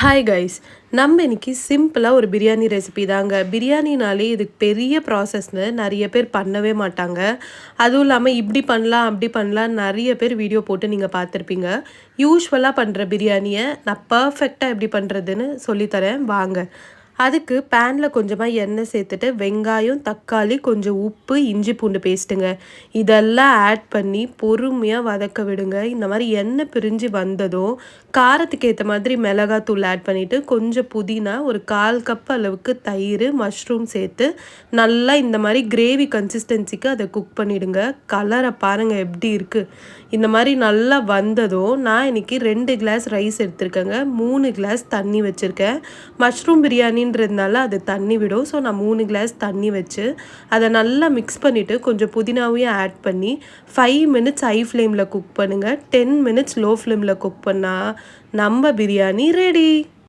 Hi guys, நம்ம இன்னைக்கு சிம்பிளாக ஒரு பிரியாணி ரெசிபி தாங்க. பிரியாணினாலே இதுக்கு பெரிய ப்ராசஸ்னு நிறைய பேர் பண்ணவே மாட்டாங்க. அதுவும் இல்லாமல் இப்படி பண்ணலாம் அப்படி பண்ணலாம் நிறைய பேர் வீடியோ போட்டு நீங்கள் பார்த்துருப்பீங்க. யூஸ்வலாக பண்ணுற பிரியாணியை நான் பர்ஃபெக்டாக எப்படி பண்ணுறதுன்னு சொல்லித்தரேன் வாங்க. அதுக்கு பேனில் கொஞ்சமாக எண்ணெய் சேர்த்துட்டு வெங்காயம், தக்காளி, கொஞ்சம் உப்பு, இஞ்சி பூண்டு பேஸ்ட்டுங்க இதெல்லாம் ஆட் பண்ணி பொறுமையாக வதக்க விடுங்க. இந்த மாதிரி எண்ணெய் பிரிஞ்சு வந்ததும் காரத்துக்கு ஏற்ற மாதிரி மிளகாத்தூள் ஆட் பண்ணிவிட்டு கொஞ்சம் புதினா, ஒரு 1/4 கப் அளவுக்கு தயிர், மஷ்ரூம் சேர்த்து நல்லா இந்த மாதிரி கிரேவி கன்சிஸ்டன்சிக்கு அதை குக் பண்ணிவிடுங்க. கலரை பாருங்கள் எப்படி இருக்குது. இந்த மாதிரி நல்லா வந்ததும் நான் இன்றைக்கி 2 கிளாஸ் ரைஸ் எடுத்திருக்கேங்க. 3 கிளாஸ் தண்ணி வச்சுருக்கேன். மஷ்ரூம் பிரியாணின்றதுனால அது தண்ணி விடும். ஸோ நான் 3 கிளாஸ் தண்ணி வச்சு அதை நல்லா மிக்ஸ் பண்ணிவிட்டு கொஞ்சம் புதினாவையும் ஆட் பண்ணி 5 மினிட்ஸ் ஹை ஃப்ளேமில் குக் பண்ணுங்கள். 10 மினிட்ஸ் லோ ஃப்ளேமில் குக் பண்ணால் நம்ம பிரியாணி ரெடி.